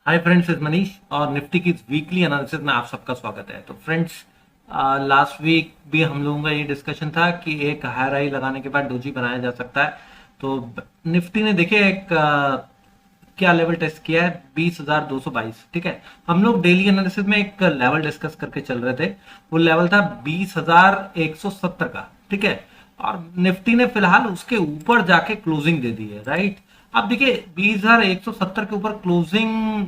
Hi friends, is Manish और Nifty की weekly analysis में आप सबका स्वागत है। तो फ्रेंड्स, लास्ट वीक भी हम लोगों का ये डिस्कशन था कि एक हायर हाई लगाने के बाद डोजी बनाया जा सकता है। तो निफ्टी ने देखिए एक क्या लेवल टेस्ट किया है, 20,222। ठीक है, हम लोग डेली एनालिसिस में एक लेवल डिस्कस करके चल रहे थे। वो लेवल था 20,170 का। ठीक है, और निफ्टी ने फिलहाल उसके ऊपर जाके क्लोजिंग दे दी है, राइट। अब देखिए 20,170 के ऊपर क्लोजिंग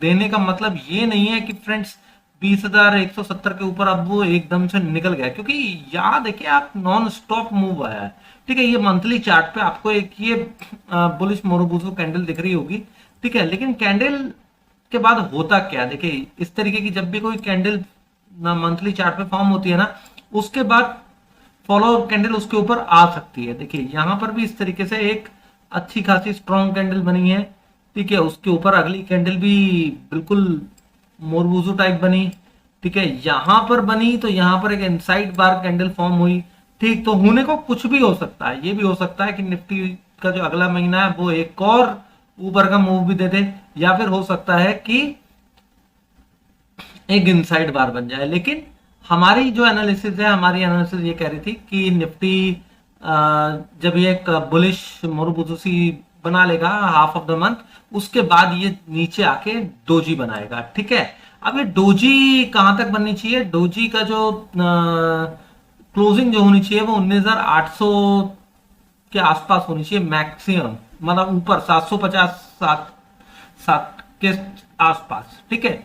देने का मतलब ये नहीं है कि फ्रेंड्स 20,170 के ऊपर अब वो एकदम से निकल गया, क्योंकि यहाँ देखिए आप नॉन स्टॉप मूव आया है। ठीक है, ये मंथली चार्ट पे आपको एक ये बुलिश मोरोबुजो कैंडल दिख रही होगी। ठीक है, लेकिन कैंडल के बाद होता क्या, देखिए इस तरीके की जब भी कोई कैंडल मंथली चार्ट पे फॉर्म होती है ना, उसके बाद फॉलो कैंडल उसके ऊपर आ सकती है। देखिए यहां पर भी इस तरीके से एक अच्छी खासी स्ट्रॉन्ग कैंडल बनी है। ठीक है, उसके ऊपर अगली कैंडल भी बिल्कुल मोरबूजू टाइप बनी। ठीक है, यहां पर बनी तो यहां पर एक इनसाइड बार कैंडल फॉर्म हुई। ठीक, तो होने को कुछ भी हो सकता है। ये भी हो सकता है कि निफ्टी का जो अगला महीना है वो एक और ऊपर का मूव भी दे दे, या फिर हो सकता है कि एक इनसाइड बार बन जाए। लेकिन हमारी जो एनालिसिस है, हमारी एनालिसिस ये कह रही थी कि निफ्टी जब ये एक बुलिश मोरबुजुसी बना लेगा हाफ ऑफ द मंथ, उसके बाद ये नीचे आके डोजी बनाएगा। ठीक है, अब ये डोजी कहां तक बननी चाहिए, डोजी का जो क्लोजिंग जो होनी चाहिए वो 19,800 के आसपास होनी चाहिए मैक्सिमम, मतलब ऊपर 750 सात सात के आसपास। ठीक है,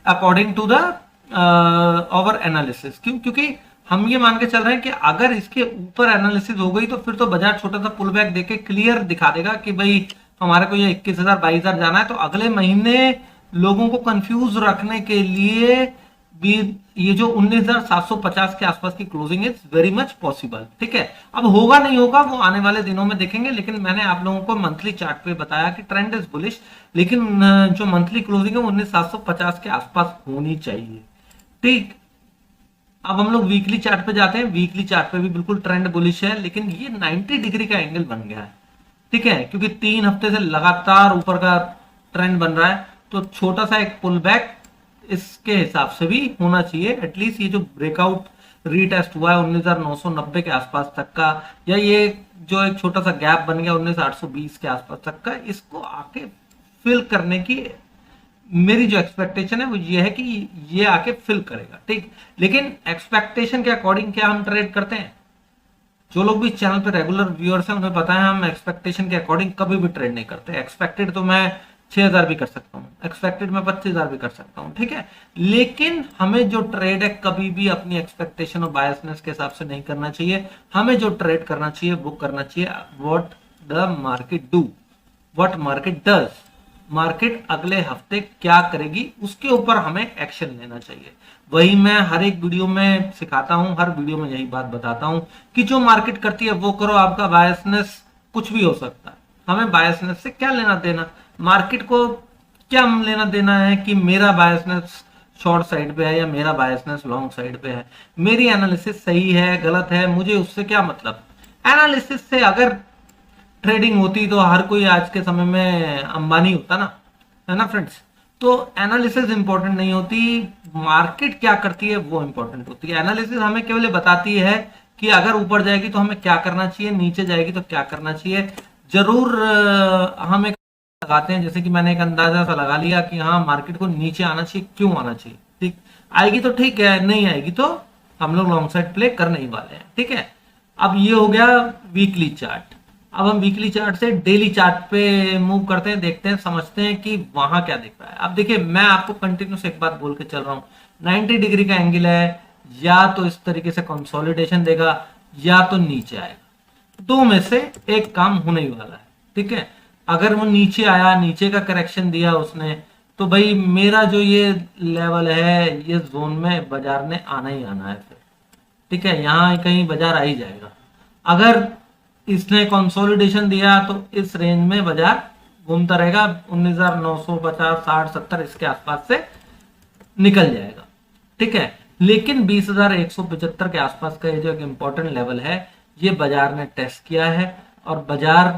according to the over analysis. क्यों? क्योंकि हम ये मान के चल रहे हैं कि अगर इसके ऊपर एनालिसिस हो गई तो फिर तो बाजार छोटा सा पुल बैक देके क्लियर दिखा देगा कि भाई हमारे को ये 21,000 22,000 जाना है। तो अगले महीने लोगों को कंफ्यूज रखने के लिए भी ये जो 19,750 के आसपास की closing is very much possible. ठीक है, अब होगा नहीं होगा वो आने वाले दिनों में देखेंगे, लेकिन मैंने आप लोगों को मंथली चार्ट पे बताया कि ट्रेंड इज बुलिश, लेकिन जो मंथली क्लोजिंग है 19,750 के आसपास होनी चाहिए। ठीक, अब हम लोग वीकली चार्ट पे जाते हैं। वीकली चार्ट पे भी बिल्कुल ट्रेंड बुलिश है, लेकिन ये 90 डिग्री का एंगल बन गया है। ठीक है, क्योंकि 3 हफ्ते से लगातार ऊपर का ट्रेंड बन रहा है, तो छोटा सा एक पुल बैक इसके हिसाब से भी होना चाहिए। एटलीस्ट ये जो ब्रेकआउट रीटेस्ट हुआ है 19,990 के आसपास तक का, या ये जो एक छोटा सा गैप बन गया 19,820 के आसपास तक का, इसको आके फिल करने की मेरी जो एक्सपेक्टेशन है वो ये है कि ये आके फिल करेगा। ठीक, लेकिन एक्सपेक्टेशन के अकॉर्डिंग क्या हम ट्रेड करते हैं? जो लोग भी चैनल पे रेगुलर व्यूअर्स हैं उन्हें पता है हम एक्सपेक्टेशन के अकॉर्डिंग कभी भी ट्रेड नहीं करते। एक्सपेक्टेड तो मैं 6,000 भी कर सकता हूँ, एक्सपेक्टेड मैं 25,000 भी कर सकता हूँ। ठीक है, लेकिन हमें जो ट्रेड है कभी भी अपनी एक्सपेक्टेशन और बायसनेस के हिसाब से नहीं करना चाहिए। हमें जो ट्रेड करना चाहिए वो करना चाहिए what the market do, what market does. Market अगले हफ्ते क्या करेगी उसके ऊपर हमें एक्शन लेना चाहिए। वही मैं हर एक वीडियो में सिखाता हूं, हर वीडियो में यही बात बताता हूं कि जो मार्केट करती है वो करो। आपका बायसनेस कुछ भी हो सकता है, हमें बायसनेस से क्या लेना देना, मार्केट को क्या लेना देना है कि मेरा बायसनेस शॉर्ट साइड पे है या मेरा बायसनेस लॉन्ग साइड पे है। मेरी एनालिसिस सही है गलत है मुझे उससे क्या मतलब। एनालिसिस से अगर ट्रेडिंग होती तो हर कोई आज के समय में अंबानी होता ना, है ना फ्रेंड्स। तो एनालिसिस इंपॉर्टेंट नहीं होती, मार्केट क्या करती है वो इंपॉर्टेंट होती है। एनालिसिस हमें केवल बताती है कि अगर ऊपर जाएगी तो हमें क्या करना चाहिए, नीचे जाएगी तो क्या करना चाहिए। जरूर हम एक लगाते हैं, जैसे कि मैंने एक अंदाजा सा लगा लिया कि हाँ मार्केट को नीचे आना चाहिए, क्यों आना चाहिए। ठीक, आएगी तो ठीक है, नहीं आएगी तो हम लोग लॉन्ग साइड प्ले करने ही वाले हैं। ठीक है, अब ये हो गया वीकली चार्ट। अब हम वीकली चार्ट से डेली चार्ट पे मूव करते हैं, देखते हैं, समझते हैं कि वहां क्या दिख रहा है। अब देखिए मैं आपको कंटिन्यूस एक बात बोल के चल रहा हूं, 90 डिग्री का एंगल है, या तो इस तरीके से कंसोलिडेशन देगा या तो नीचे आएगा, दो में से एक काम होने ही वाला है। ठीक है, अगर वो नीचे आया, नीचे का करेक्शन दिया उसने, तो भाई मेरा जो ये लेवल है ये जोन में बाजार ने आना ही आना है फिर। ठीक है, यहाँ कहीं बाजार आ ही जाएगा। अगर इसने कंसोलिडेशन दिया तो इस रेंज में बाजार घूमता रहेगा, 19,950 60 70 इसके आसपास से निकल जाएगा। ठीक है, लेकिन 20,175 के आसपास का ये जो एक इंपॉर्टेंट लेवल है ये बाजार ने टेस्ट किया है, और बाजार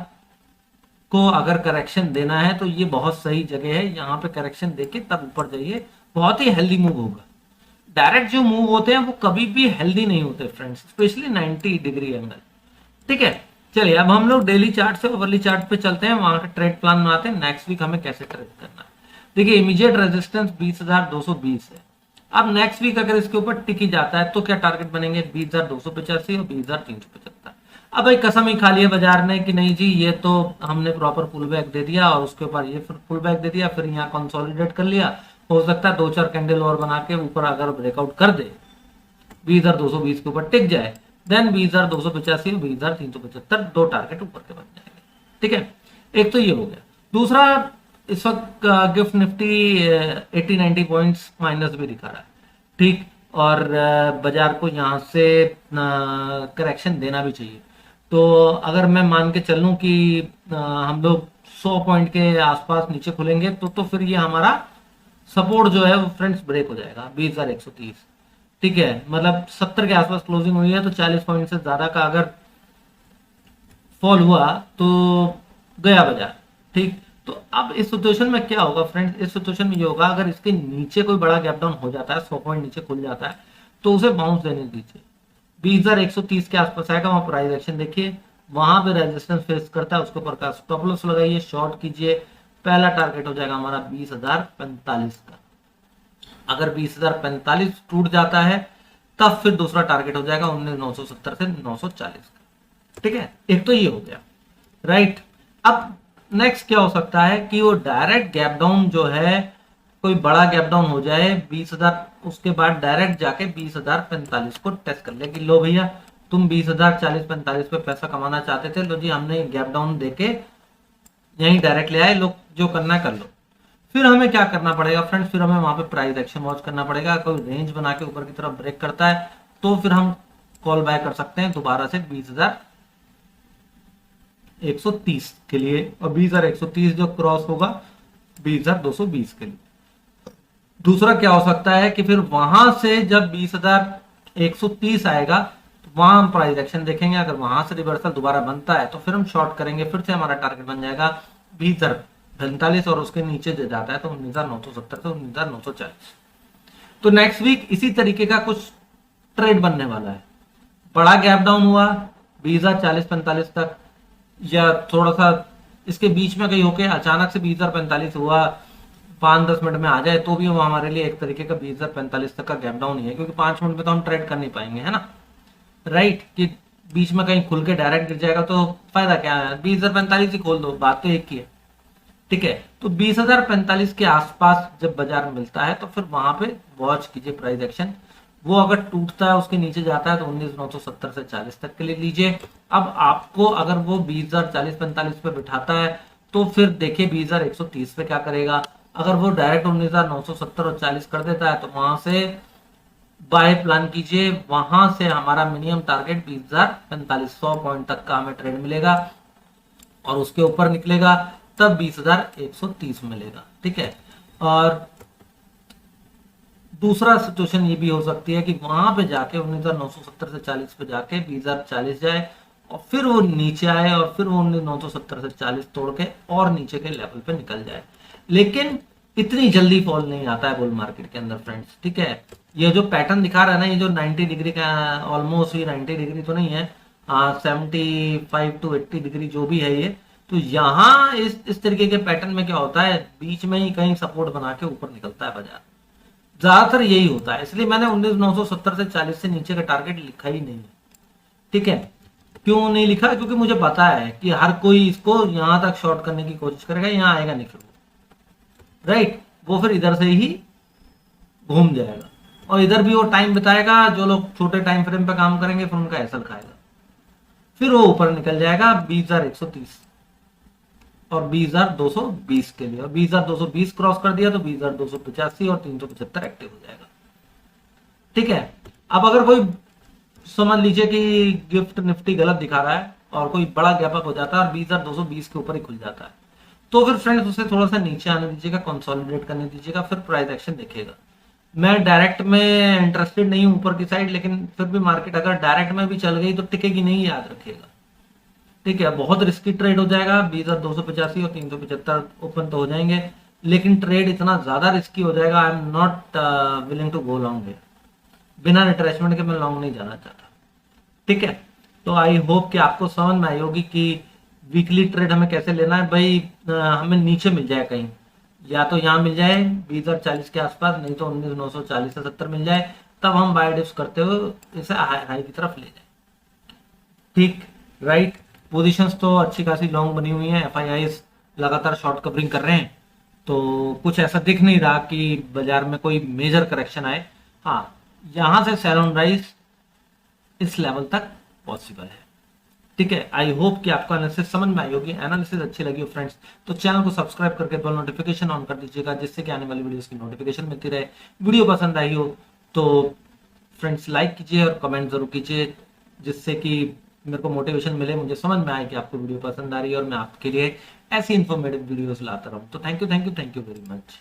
को अगर करेक्शन देना है तो ये बहुत सही जगह है, यहाँ पे करेक्शन देके तब ऊपर जाइए, बहुत ही हेल्दी मूव होगा। डायरेक्ट जो मूव होते हैं वो कभी भी हेल्दी नहीं होते फ्रेंड्स, स्पेशली 90 डिग्री एंगल। ठीक है, चलिए अब हम लोग डेली चार्ट से ओवरली चार्ट पे चलते हैं, वहां का ट्रेड प्लान बनाते हैं, नेक्स्ट वीक हमें कैसे ट्रेड करना है। देखिए इमीडिएट रेजिस्टेंस 20,220 है। अब नेक्स्ट वीक अगर इसके ऊपर टिक ही जाता है तो क्या टारगेट बनेंगे 20,285 और 20,375। अब भाई कसम ही खा लिया बाजार ने कि नहीं जी ये तो हमने प्रॉपर पुल बैक दे दिया और उसके ऊपर ये फिर पुल बैक दे दिया, फिर यहाँ कंसोलिडेट कर लिया, हो सकता है 2-4 कैंडल और बना के ऊपर अगर ब्रेकआउट कर दे 20,220 के ऊपर टिक जाए, देन 20,285 और 20,375 दो टारगेट ऊपर के बन जाएंगे। ठीक है, एक तो ये हो गया। दूसरा, इस वक्त गिफ्ट निफ्टी 80-90 पॉइंट्स माइनस भी दिखा रहा है। ठीक, और बाजार को यहाँ से करेक्शन देना भी चाहिए। तो अगर मैं मान के चलूं कि हम लोग 100 पॉइंट के आसपास नीचे खुलेंगे तो फिर ये हमारा सपोर्ट जो है वो फ्रेंड्स ब्रेक हो जाएगा 20,130। ठीक है, मतलब 70 के आसपास क्लोजिंग हुई है तो 40 पॉइंट से ज्यादा का अगर फॉल हुआ तो गया बाजार। ठीक, तो अब इस सिचुएशन में क्या होगा फ्रेंड्स, इस सिचुएशन में ये होगा अगर इसके नीचे कोई बड़ा गैप डाउन हो जाता है, 100 पॉइंट नीचे खुल जाता है, तो उसे बाउंस देने दीजिए। 20,130 के आसपास आएगा, वहां प्राइस एक्शन देखिए, वहां पे रेजिस्टेंस फेस करता है, उसके ऊपर का स्टॉप लॉस लगाइए, शॉर्ट कीजिए। पहला टारगेट हो जाएगा हमारा 20,045 का। अगर 20,045 टूट जाता है तब फिर दूसरा टारगेट हो जाएगा 19,970 से 940 का। ठीक है, एक तो ये हो गया, राइट। अब नेक्स्ट क्या हो सकता है कि वो डायरेक्ट गैप डाउन जो है, कोई बड़ा गैप डाउन हो जाए 20,000, उसके बाद डायरेक्ट जाके 20,045 को टेस्ट कर ले कि लो भैया तुम 20,040-45 पे पैसा कमाना चाहते थे, लो जी हमने गैप डाउन देके यहीं डायरेक्ट ले आए, लो जो करना है कर लो। फिर हमें क्या करना पड़ेगा फ्रेंड्स, फिर हमें वहां पे प्राइस एक्शन वॉच करना पड़ेगा। कोई रेंज बना के ऊपर की तरफ ब्रेक करता है तो फिर हम कॉल बैक कर सकते हैं दोबारा से 20,130 के लिए, और 20,130 जो क्रॉस होगा 20,220 के लिए। दूसरा क्या हो सकता है कि फिर वहां से जब 20,130 आएगा तो वहां हम प्राइस एक्शन देखेंगे, अगर वहां से रिवर्सल दोबारा बनता है तो फिर हम शॉर्ट करेंगे, फिर से हमारा टारगेट बन जाएगा 20,045 और उसके नीचे जाता है तो 19,970 से 19,940। तो नेक्स्ट वीक इसी तरीके का कुछ ट्रेड बनने वाला है। बड़ा गैप डाउन हुआ 20,040-45 तक, या थोड़ा सा इसके बीच में कहीं होके अचानक से 20,045 हुआ, 5-10 मिनट में आ जाए तो भी वो हमारे लिए एक तरीके का 20,045 तक का गैप डाउन ही है, क्योंकि 5 मिनट में तो हम ट्रेड कर नहीं पाएंगे, है ना, राइट। कि बीच में कहीं खुल के डायरेक्ट गिर जाएगा तो फायदा क्या है, 20,045 ही खोल दो, बात तो एक ही है। ठीक है, तो 20,045 के आसपास जब बाजार मिलता है तो फिर वहां पे वॉच कीजिए प्राइस एक्शन। वो अगर टूटता है उसके नीचे जाता है तो 19,970 से 40 तक के लिए लीजिए। अब आपको अगर वो 20,040-45 पे बिठाता है तो फिर देखिए 20,130 पे क्या करेगा। अगर वो डायरेक्ट 19,970 और 40 कर देता है तो वहां से बाय प्लान कीजिए, वहां से हमारा मिनिमम टारगेट 20,045 100 पॉइंट तक का हमें ट्रेड मिलेगा, और उसके ऊपर निकलेगा तब 20,130 मिलेगा। ठीक है, और दूसरा सिचुएशन ये भी हो सकती है कि वहां पे जाके 19,970 से 40 पे जाके 20,040 जाए और फिर वो नीचे आए और फिर वो 19,970 से 40 तोड़ के और नीचे के लेवल पे निकल जाए। लेकिन इतनी जल्दी फॉल नहीं आता है बुल मार्केट के अंदर फ्रेंड्स। ठीक है, ये जो पैटर्न दिखा रहा है ना, ये जो 90 डिग्री का, ऑलमोस्ट ही 90 डिग्री तो नहीं है, 75 to 80 डिग्री जो भी है ये, तो यहाँ इस तरीके के पैटर्न में क्या होता है, बीच में ही कहीं सपोर्ट बना के ऊपर निकलता है बाजार, ज्यादातर यही होता है। इसलिए मैंने 19,970 से 40 से नीचे का टारगेट लिखा ही नहीं है। ठीक है, क्यों नहीं लिखा, क्योंकि मुझे पता है कि हर कोई इसको यहां तक शॉर्ट करने की कोशिश करेगा, यहाँ आएगा नहीं फिर, राइट। वो फिर इधर से ही घूम जाएगा और इधर भी वो टाइम बिताएगा, जो लोग छोटे टाइम फ्रेम पे काम करेंगे फिर उनका एसल खाएगा, फिर वो ऊपर निकल जाएगा 20,130 और 20,220 के लिए, और 20,220 क्रॉस कर दिया तो 20,285 और 375 एक्टिव हो जाएगा। ठीक है, अब अगर कोई समझ लीजिए कि गिफ्ट निफ्टी गलत दिखा रहा है और कोई बड़ा गैप अप हो जाता है और 20,220 के ऊपर ही खुल जाता है, तो फिर फ्रेंड्स उसे थोड़ा सा नीचे आने दीजिएगा, कंसोलिडेट करने दीजिएगा, फिर प्राइस एक्शन देखिएगा। मैं डायरेक्ट में इंटरेस्टेड नहीं हूं ऊपर की साइड, लेकिन फिर भी मार्केट अगर डायरेक्ट में भी चल गई तो टिकेगी नहीं, याद रखिएगा। ठीक है, बहुत रिस्की ट्रेड हो जाएगा, 20,285 और 375 ओपन तो हो जाएंगे, लेकिन ट्रेड इतना ज्यादा रिस्की हो जाएगा, I am not willing to go long है, बिना रिट्रेसमेंट के मैं लॉन्ग नहीं जाना चाहता। ठीक है, तो आई होप कि आपको समझ में आई होगी कि वीकली ट्रेड हमें कैसे लेना है भाई। हमें नीचे मिल जाए कहीं, या तो यहाँ मिल जाए 20,040 के आसपास, नहीं तो 19,940 से 70 मिल जाए, तब हम बाय डिप्स करते हुए इसे हाई की तरफ ले जाए। ठीक, राइट। पोजीशंस तो अच्छी खासी लॉन्ग बनी हुई हैं, एफआईआईज लगातार शॉर्ट कवरिंग कर रहे हैं, तो कुछ ऐसा दिख नहीं रहा कि बाजार में कोई मेजर करेक्शन आए। हाँ, यहाँ से सेल ऑन राइज इस लेवल तक पॉसिबल है। ठीक है, आई होप कि आपको एनालिसिस समझ में आई होगी। एनालिसिस अच्छी लगी हो फ्रेंड्स, तो चैनल को सब्सक्राइब करके बेल नोटिफिकेशन ऑन कर दीजिएगा, जिससे कि आने वाली वीडियोस की नोटिफिकेशन मिलती रहे। वीडियो पसंद आई हो तो फ्रेंड्स लाइक कीजिए और कमेंट जरूर कीजिए, जिससे कि मेरे को मोटिवेशन मिले, मुझे समझ में आए कि आपको वीडियो पसंद आ रही है और मैं आपके लिए ऐसी इन्फॉर्मेटिव वीडियोस लाता रहूं। तो थैंक यू वेरी मच।